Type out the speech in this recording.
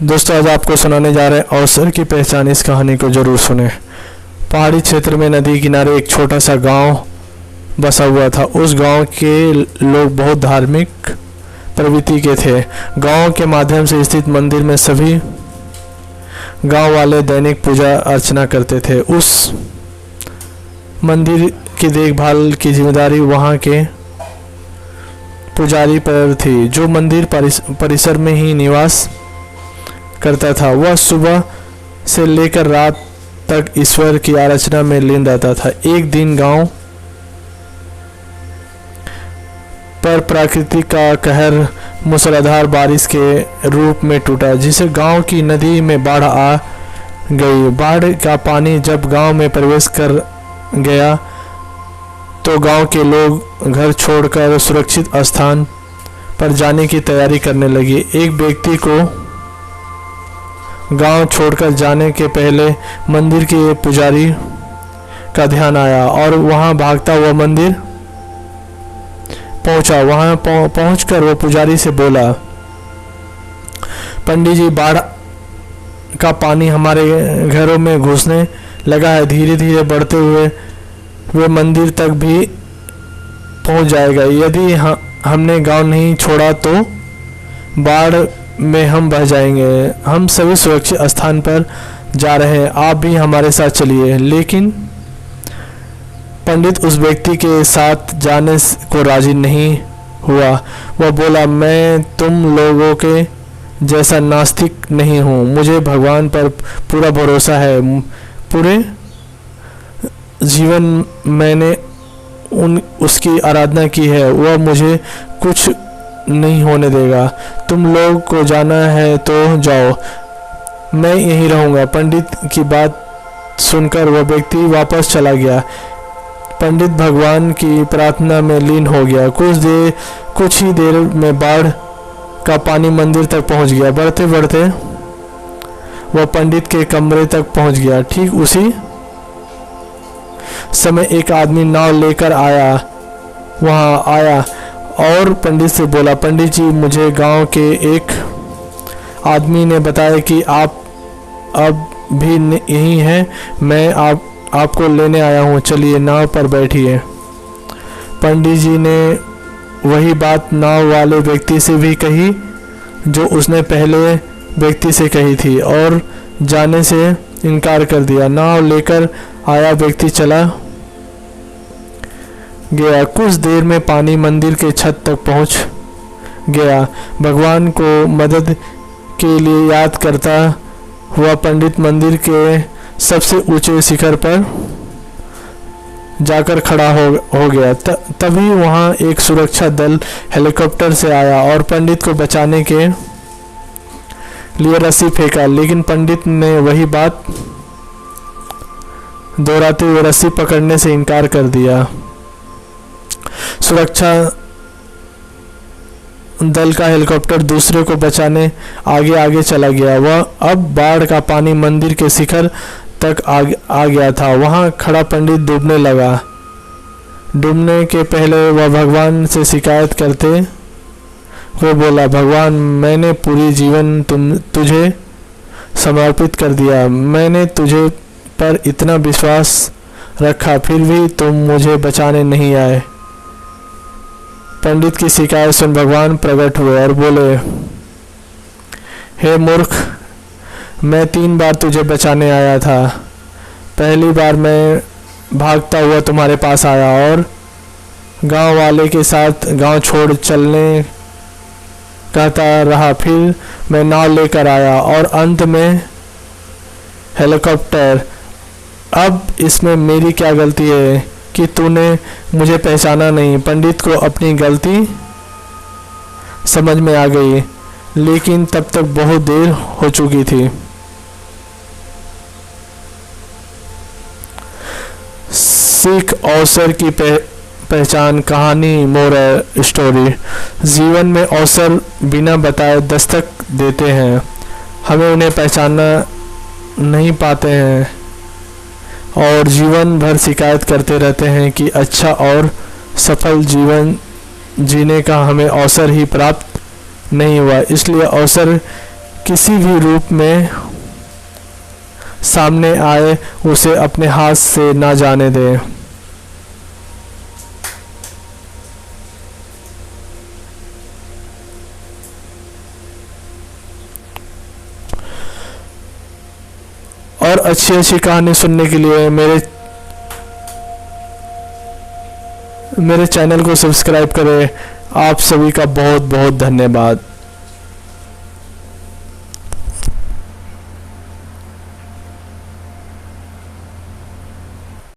दोस्तों, आज आपको सुनाने जा रहे हैं अवसर की पहचान। इस कहानी को जरूर सुने। पहाड़ी क्षेत्र में नदी किनारे एक छोटा सा गांव बसा हुआ था। उस गांव के लोग बहुत धार्मिक प्रवृत्ति के थे। गांव के माध्यम से स्थित मंदिर में सभी गांव वाले दैनिक पूजा अर्चना करते थे। उस मंदिर की देखभाल की जिम्मेदारी वहां के पुजारी पर थी, जो मंदिर परिसर में ही निवास करता था। वह सुबह से लेकर रात तक ईश्वर की आराधना में लीन रहता था। एक दिन गांव पर प्रकृति का कहर मूसलाधार बारिश के रूप में टूटा, जिसे गांव की नदी में बाढ़ आ गई। बाढ़ का पानी जब गांव में प्रवेश कर गया तो गांव के लोग घर छोड़कर सुरक्षित स्थान पर जाने की तैयारी करने लगे। एक व्यक्ति को गांव छोड़कर जाने के पहले मंदिर के पुजारी का ध्यान आया और वहां भागता हुआ मंदिर पहुंचा। वहां पहुंचकर वो पुजारी से बोला, पंडित जी, बाढ़ का पानी हमारे घरों में घुसने लगा है। धीरे धीरे बढ़ते हुए वे मंदिर तक भी पहुंच जाएगा। यदि हमने गांव नहीं छोड़ा तो बाढ़ में हम बह जाएंगे। हम सभी सुरक्षित स्थान पर जा रहे हैं, आप भी हमारे साथ चलिए। लेकिन पंडित उस व्यक्ति के साथ जाने को राजी नहीं हुआ। वह बोला, मैं तुम लोगों के जैसा नास्तिक नहीं हूँ। मुझे भगवान पर पूरा भरोसा है। पूरे जीवन मैंने उसकी आराधना की है। वह मुझे कुछ नहीं होने देगा। तुम लोग को जाना है तो जाओ, मैं यहीं रहूँगा। पंडित की बात सुनकर वह व्यक्ति वापस चला गया। पंडित भगवान की प्रार्थना में लीन हो गया। कुछ ही देर में बाढ़ का पानी मंदिर तक पहुंच गया। बढ़ते बढ़ते वह पंडित के कमरे तक पहुंच गया। ठीक उसी समय एक आदमी नाव लेकर वहां आया और पंडित से बोला, पंडित जी, मुझे गांव के एक आदमी ने बताया कि आप अब भी यहीं हैं। मैं आपको लेने आया हूँ, चलिए नाव पर बैठिए। पंडित जी ने वही बात नाव वाले व्यक्ति से भी कही जो उसने पहले व्यक्ति से कही थी और जाने से इनकार कर दिया। नाव लेकर आया व्यक्ति चला गया। कुछ देर में पानी मंदिर के छत तक पहुंच गया। भगवान को मदद के लिए याद करता हुआ पंडित मंदिर के सबसे ऊंचे शिखर पर जाकर खड़ा हो गया। तभी वहां एक सुरक्षा दल हेलीकॉप्टर से आया और पंडित को बचाने के लिए रस्सी फेंका, लेकिन पंडित ने वही बात दोहराते हुए रस्सी पकड़ने से इनकार कर दिया। सुरक्षा दल का हेलीकॉप्टर दूसरे को बचाने आगे आगे चला गया। वह अब बाढ़ का पानी मंदिर के शिखर तक आ गया था। वहां खड़ा पंडित डूबने लगा। डूबने के पहले वह भगवान से शिकायत करते हुए बोला, भगवान, मैंने पूरी जीवन तुझे समर्पित कर दिया। मैंने तुझे पर इतना विश्वास रखा, फिर भी तुम मुझे बचाने नहीं आए। पंडित की शिकायत सुन भगवान प्रकट हुए और बोले, हे मूर्ख, मैं 3 बार तुझे बचाने आया था। पहली बार मैं भागता हुआ तुम्हारे पास आया और गांव वाले के साथ गांव छोड़ चलने कहता रहा। फिर मैं नाव लेकर आया और अंत में हेलीकॉप्टर। अब इसमें मेरी क्या गलती है कि तूने मुझे पहचाना नहीं। पंडित को अपनी गलती समझ में आ गई, लेकिन तब तक बहुत देर हो चुकी थी। सीख अवसर की पहचान। कहानी मोरल स्टोरी। जीवन में अवसर बिना बताए दस्तक देते हैं। हमें उन्हें पहचानना नहीं पाते हैं और जीवन भर शिकायत करते रहते हैं कि अच्छा और सफल जीवन जीने का हमें अवसर ही प्राप्त नहीं हुआ। इसलिए अवसर किसी भी रूप में सामने आए उसे अपने हाथ से ना जाने दें। और अच्छी अच्छी कहानी सुनने के लिए मेरे चैनल को सब्सक्राइब करें। आप सभी का बहुत बहुत धन्यवाद।